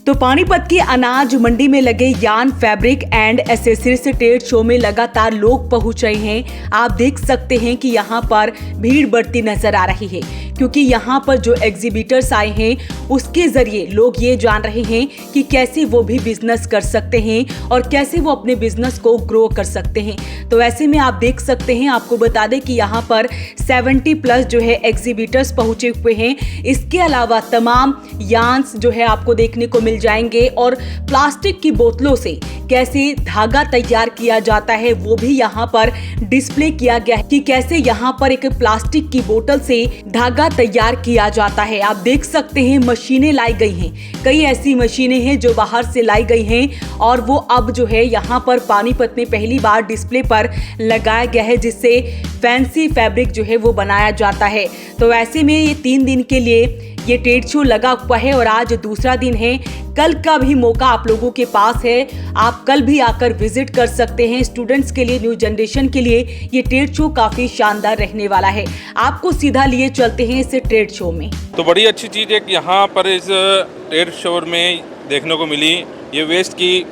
तो पानीपत की अनाज मंडी में लगे यान fabric and accessories trade show में लगातार लोग पहुंच रहे हैं। आप देख सकते हैं कि यहां पर भीड़ बढ़ती नजर आ रही है, क्योंकि यहां पर जो एग्जीबिटर्स आए हैं उसके जरिए लोग ये जान रहे हैं कि कैसे वो भी बिजनेस कर सकते हैं और कैसे वो अपने बिजनेस को ग्रो कर सकते हैं। तो ऐसे में आप देख सकते हैं, आपको बता दें कि यहाँ पर 70+ जो है एग्जीबिटर्स पहुंचे हुए हैं। इसके अलावा तमाम यान्स जो है आपको देखने को मिल जाएंगे और प्लास्टिक की बोतलों से कैसे धागा तैयार किया जाता है वो भी यहाँ पर डिस्प्ले किया गया है कि कैसे यहाँ पर एक प्लास्टिक की बोतल से धागा तैयार किया जाता है। आप देख सकते हैं मशीनें लाई गई हैं, कई ऐसी मशीनें हैं जो बाहर से लाई गई हैं और वो अब जो है यहाँ पर पानीपत में पहली बार डिस्प्ले पर लगाया गया है, जिससे फैंसी फैब्रिक जो है वो बनाया जाता है। तो ऐसे में ये 3 दिन के लिए ये ट्रेड शो लगा हुआ है और आज दूसरा दिन है। कल का भी मौका आप लोगों के पास है, आप कल भी आकर विजिट कर सकते हैं। स्टूडेंट्स के लिए, न्यू जनरेशन के लिए ये ट्रेड शो काफी शानदार रहने वाला है। आपको सीधा लिए चलते हैं इस ट्रेड शो में। तो बड़ी अच्छी चीज़ है कि यहाँ पर इस ट्रेड शो में देखने को मिली ये वेस्ट की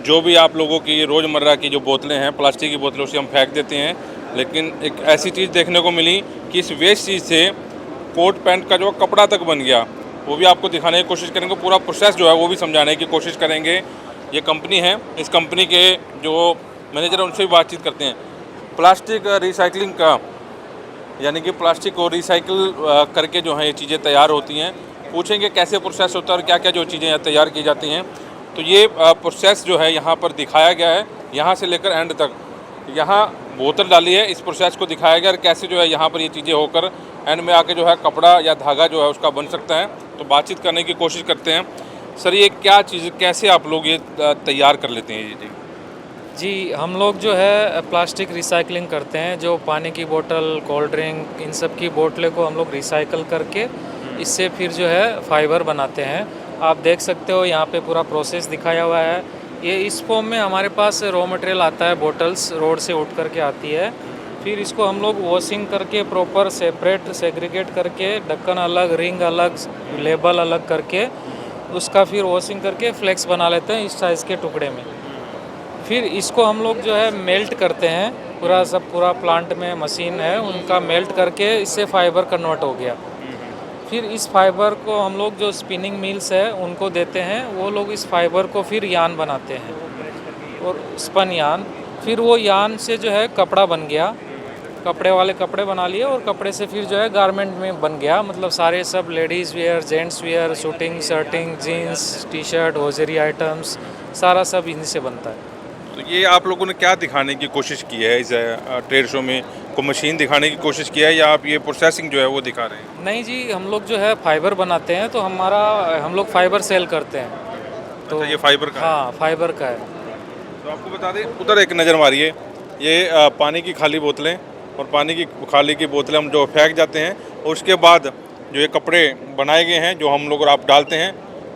जो भी आप लोगों की रोज़मर्रा की जो बोतलें हैं, प्लास्टिक की बोतलों से हम फेंक देते हैं, लेकिन एक ऐसी चीज़ देखने को मिली कि इस वेस्ट चीज़ से कोट पैंट का जो कपड़ा तक बन गया। वो भी आपको दिखाने की कोशिश करेंगे, पूरा प्रोसेस जो है वो भी समझाने की कोशिश करेंगे। ये कंपनी है, इस कंपनी के जो मैनेजर हैं उनसे भी बातचीत करते हैं। प्लास्टिक रिसाइकलिंग का, यानी कि प्लास्टिक को रिसाइकिल करके जो है ये चीज़ें तैयार होती हैं। पूछेंगे कैसे प्रोसेस होता है और क्या क्या जो चीज़ें तैयार की जाती हैं। तो ये प्रोसेस जो है यहाँ पर दिखाया गया है, यहाँ से लेकर एंड तक। यहाँ बोतल डाली है, इस प्रोसेस को दिखाया गया और कैसे जो है यहाँ पर ये चीज़ें होकर एंड में आके जो है कपड़ा या धागा जो है उसका बन सकता है। तो बातचीत करने की कोशिश करते हैं। सर, ये क्या चीज़, कैसे आप लोग ये तैयार कर लेते हैं ये जी, हम लोग जो है प्लास्टिक रिसाइकलिंग करते हैं। जो पानी की बोतल, कोल्ड ड्रिंक, इन सब की बोतलें को हम लोग रिसाइकल करके इससे फिर जो है फाइबर बनाते हैं। आप देख सकते हो यहाँ पे पूरा प्रोसेस दिखाया हुआ है। ये इस फॉर्म में हमारे पास रॉ मटेरियल आता है, बोतल्स रोड से उठ करके आती है। फिर इसको हम लोग वॉशिंग करके प्रॉपर सेपरेट सेग्रीगेट करके, ढक्कन अलग, रिंग अलग, लेबल अलग करके उसका फिर वॉशिंग करके फ्लेक्स बना लेते हैं इस साइज़ के टुकड़े में। फिर इसको हम लोग जो है मेल्ट करते हैं, पूरा प्लांट में मशीन है उनका, मेल्ट करके इससे फाइबर कन्वर्ट हो गया। फिर इस फाइबर को हम लोग जो स्पिनिंग मिल्स है उनको देते हैं, वो लोग इस फाइबर को फिर यान बनाते हैं और स्पन यान। फिर वो यान से जो है कपड़ा बन गया, कपड़े वाले कपड़े बना लिए और कपड़े से फिर जो है गारमेंट में बन गया। मतलब सारे सब ladies wear, gents wear, suiting, shirting, jeans, T shirt, hosiery items, सारा सब इन्हीं से बनता है। तो ये आप लोगों ने क्या दिखाने की कोशिश की है इस ट्रेड शो में? को मशीन दिखाने की कोशिश किया है या आप ये प्रोसेसिंग जो है वो दिखा रहे हैं? नहीं जी, हम लोग जो है फाइबर बनाते हैं, तो हम लोग फाइबर सेल करते हैं। तो अच्छा, ये फाइबर का? हाँ, फाइबर का है। तो आपको बता दें, उधर एक नज़र मारिए, ये पानी की खाली बोतलें और पानी की खाली की बोतलें हम जो फेंक जाते हैं और उसके बाद जो ये कपड़े बनाए गए हैं जो हम लोग और आप डालते हैं,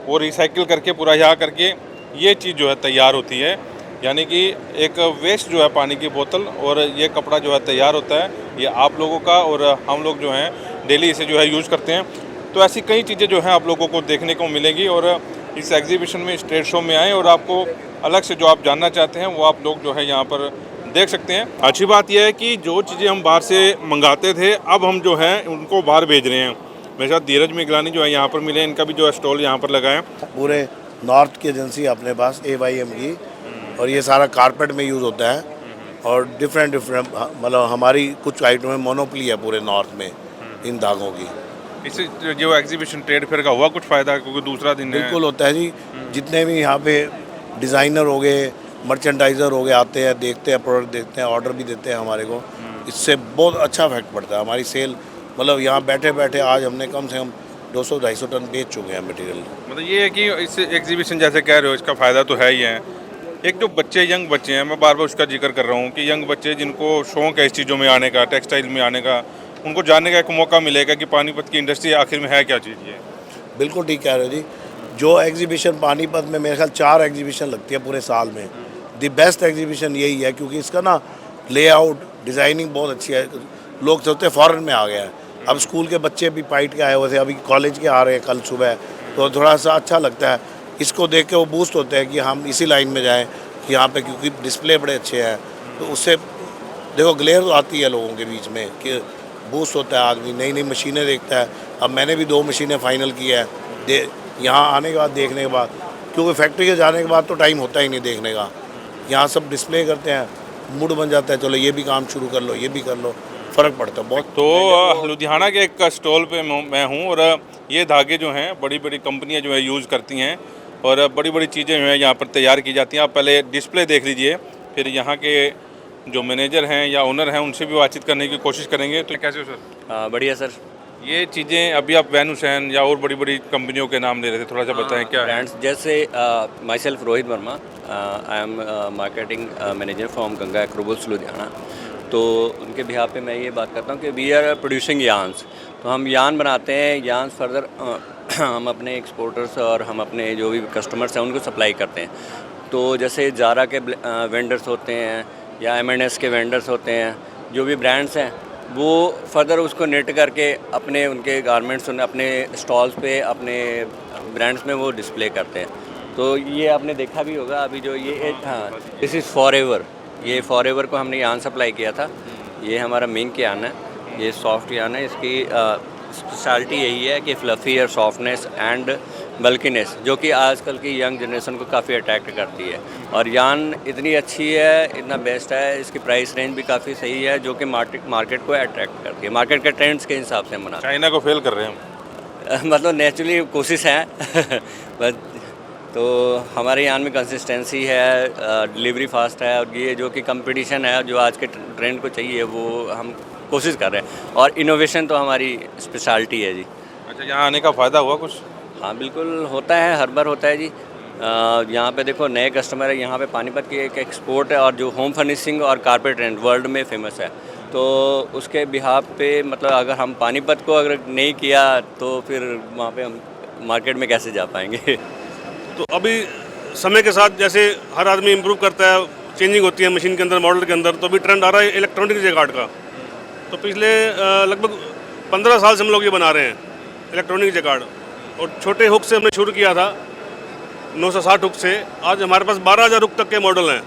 वो रिसाइकिल करके पूरा यहाँ करके ये चीज़ जो है तैयार होती है। यानी कि एक वेस्ट जो है पानी की बोतल और ये कपड़ा जो है तैयार होता है, ये आप लोगों का, और हम लोग जो हैं डेली इसे जो है यूज़ करते हैं। तो ऐसी कई चीज़ें जो हैं आप लोगों को देखने को मिलेंगी और इस एग्जीबिशन में, इस ट्रेड शो में आएँ और आपको अलग से जो आप जानना चाहते हैं वो आप लोग जो है यहाँ पर देख सकते हैं। अच्छी बात यह है कि जो चीज़ें हम बाहर से मंगाते थे अब हम जो है उनको बाहर भेज रहे हैं। मेरे साथ धीरज मिगलानी जो है यहाँ पर मिले, इनका भी जो है स्टॉल यहाँ पर लगा है। पूरे नॉर्थ की एजेंसी अपने पास AYM की, और ये सारा कारपेट में यूज़ होता है और डिफरेंट मतलब हमारी कुछ आइटम में मोनोपोली है पूरे नॉर्थ में इन धागों की। इससे जो एग्जीबिशन ट्रेड फेयर का हुआ कुछ फ़ायदा, क्योंकि दूसरा दिन बिल्कुल होता है जी। जितने भी यहाँ पे डिज़ाइनर हो गए, मर्चेंडाइज़र हो गए, आते हैं, देखते हैं, प्रोडक्ट देखते हैं, ऑर्डर भी देते हैं हमारे को। इससे बहुत अच्छा इफेक्ट पड़ता है हमारी सेल। मतलब यहाँ बैठे बैठे आज हमने कम से कम 200-250 टन बेच चुके हैं मटेरियल। मतलब ये है कि इस एग्जीबिशन जैसे कह रहे हो इसका फ़ायदा तो है ही है। एक जो बच्चे, यंग बच्चे हैं, मैं बार बार उसका जिक्र कर रहा हूँ कि यंग बच्चे जिनको शौक़ है इस चीज़ों में आने का, टेक्सटाइल में आने का, उनको जानने का एक मौका मिलेगा कि पानीपत की इंडस्ट्री आखिर में है क्या चीज़। ये बिल्कुल ठीक कह रहे हो जी। जो एग्जीबिशन पानीपत में मेरे ख्याल 4 एग्जीबिशन लगती है पूरे साल में, दी बेस्ट एग्जीबिशन यही है, क्योंकि इसका ना लेआउट, डिज़ाइनिंग बहुत अच्छी है। लोग सोचते फॉरेन में आ गया है। अब स्कूल के बच्चे भी पाइट के आए हुए थे, अभी कॉलेज के आ रहे हैं कल सुबह, तो थोड़ा सा अच्छा लगता है। इसको देख के वो बूस्ट होते हैं कि हम इसी लाइन में जाएं कि यहाँ पे, क्योंकि डिस्प्ले बड़े अच्छे हैं। तो उससे देखो ग्लेयर तो आती है लोगों के बीच में कि बूस्ट होता है, आदमी नई नई मशीनें देखता है। अब मैंने भी 2 मशीनें फाइनल की है यहाँ आने के बाद, देखने के बाद, क्योंकि फैक्ट्री के जाने के बाद तो टाइम होता ही नहीं देखने का। यहाँ सब डिस्प्ले करते हैं, मूड बन जाता है, चलो ये भी काम शुरू कर लो, ये भी कर लो, फ़र्क पड़ता है बहुत। तो लुधियाना के एक स्टॉल पे मैं हूँ और ये धागे जो हैं बड़ी बड़ी कंपनियाँ जो है यूज़ करती हैं और बड़ी बड़ी चीज़ें जो हैं यहाँ पर तैयार की जाती हैं। आप पहले डिस्प्ले देख लीजिए, फिर यहाँ के जो मैनेजर हैं या ओनर हैं उनसे भी बातचीत करने की कोशिश करेंगे। तो कैसे हो सर? बढ़िया सर। ये चीज़ें अभी आप वैन्यूज हैं या और बड़ी बड़ी कंपनियों के नाम ले रहे थे, थोड़ा सा बताएं क्या है? ब्रांड्स जैसे myself Rohit Verma, I am marketing manager from Ganga Acrowools Ludhiana. तो उनके बिहाफ पे मैं ये बात करता हूँ कि वी आर प्रोड्यूसिंग यान्स। तो हम यान बनाते हैं, यान्स फर्दर हम अपने एक्सपोर्टर्स और हम अपने जो भी कस्टमर्स हैं उनको सप्लाई करते हैं। तो जैसे जारा के वेंडर्स होते हैं या M&S के वेंडर्स होते हैं, जो भी ब्रांड्स हैं वो फर्दर उसको नेट करके अपने उनके गारमेंट्स अपने स्टॉल्स पे अपने ब्रांड्स में वो डिस्प्ले करते हैं। तो ये आपने देखा भी होगा अभी जो ये हाँ, दिस इज़ फॉरएवर। ये फॉरएवर को हमने यान सप्लाई किया था। ये हमारा मिंक यान है, ये सॉफ्ट यान है। इसकी स्पेशलिटी यही है कि फ्लफ़ी और सॉफ्टनेस एंड बल्कीनेस, जो कि आजकल की यंग जनरेशन को काफ़ी अट्रैक्ट करती है। और यान इतनी अच्छी है, इतना बेस्ट है, इसकी प्राइस रेंज भी काफ़ी सही है, जो कि मार्केट को अट्रैक्ट करती है। मार्केट के ट्रेंड्स के हिसाब से हम बनाते चाइना को फेल कर रहे हैं हैं। मतलब नेचुरली कोशिश है बस। तो हमारे यान में कंसिस्टेंसी है, डिलीवरी फास्ट है, और ये जो कि कंपटीशन है जो आज के ट्रेंड को चाहिए वो हम कोशिश कर रहे हैं। और इनोवेशन तो हमारी स्पेशलिटी है जी। अच्छा, यहाँ आने का फ़ायदा हुआ कुछ? हाँ बिल्कुल होता है, हर बार होता है जी। यहाँ पे देखो नए कस्टमर है, यहाँ पे पानीपत की एक एक्सपोर्ट है और जो होम फर्निशिंग और कारपेट रेंट वर्ल्ड में फेमस है। तो उसके बिहाफ पे मतलब अगर हम पानीपत को अगर नहीं किया तो फिर वहाँ पे हम मार्केट में कैसे जा पाएंगे। तो अभी समय के साथ जैसे हर आदमी इम्प्रूव करता है, चेंजिंग होती है मशीन के अंदर, मॉडल के अंदर, तो अभी ट्रेंड आ रहा है इलेक्ट्रॉनिक जैकार्ड का। तो पिछले लगभग 15 साल से हम लोग ये बना रहे हैं इलेक्ट्रॉनिक जैकार्ड। और छोटे हुक से हमने शुरू किया था 960 हुक से। आज हमारे पास 12,000 हुक तक के मॉडल हैं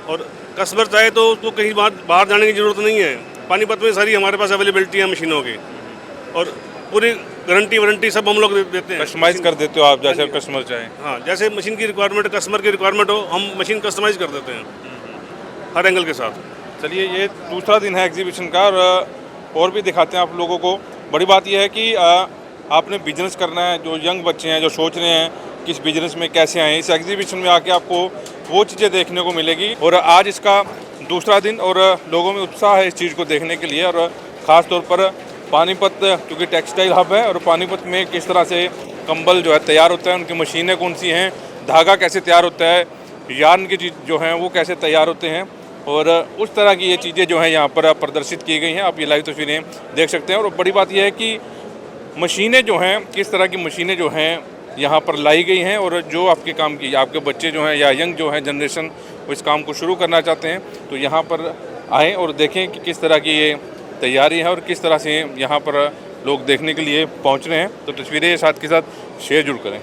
और कस्टमर चाहे तो उसको कहीं बाहर जाने की ज़रूरत नहीं है। पानीपत में सारी हमारे पास अवेलेबिलिटी है मशीनों की और पूरी गारंटी वारंटी सब हम लोग देते हैं। कस्टमाइज़ कर देते हो आप जैसे कस्टमर चाहें? हाँ, जैसे मशीन की रिक्वायरमेंट, कस्टमर की रिक्वायरमेंट हो, हम मशीन कस्टमाइज़ कर देते हैं हर एंगल के साथ। चलिए, ये दूसरा दिन है एग्जीबिशन का और भी दिखाते हैं आप लोगों को। बड़ी बात यह है कि आपने बिजनेस करना है, जो यंग बच्चे हैं जो सोच रहे हैं किस बिजनेस में कैसे आएँ, इस एग्जीबिशन में आके आपको वो चीज़ें देखने को मिलेगी। और आज इसका दूसरा दिन और लोगों में उत्साह है इस चीज़ को देखने के लिए। और ख़ास तौर पर पानीपत क्योंकि टेक्सटाइल हब है और पानीपत में किस तरह से कंबल जो है तैयार होता है, उनकी मशीनें कौन सी हैं, धागा कैसे तैयार होता है, यार्न की चीज़ जो हैं वो कैसे तैयार होते हैं, और उस तरह की ये चीज़ें जो हैं यहाँ पर प्रदर्शित की गई हैं। आप ये लाइव तस्वीरें देख सकते हैं। और बड़ी बात यह है कि मशीनें जो हैं, किस तरह की मशीनें जो हैं यहाँ पर लाई गई हैं, और जो आपके काम की आपके बच्चे जो हैं या यंग जो हैं जनरेशन वो इस काम को शुरू करना चाहते हैं तो यहाँ पर आएँ और देखें कि किस तरह की ये तैयारी है और किस तरह से यहाँ पर लोग देखने के लिए पहुँच रहे हैं। तो तस्वीरें साथ के साथ शेयर जरूर करें।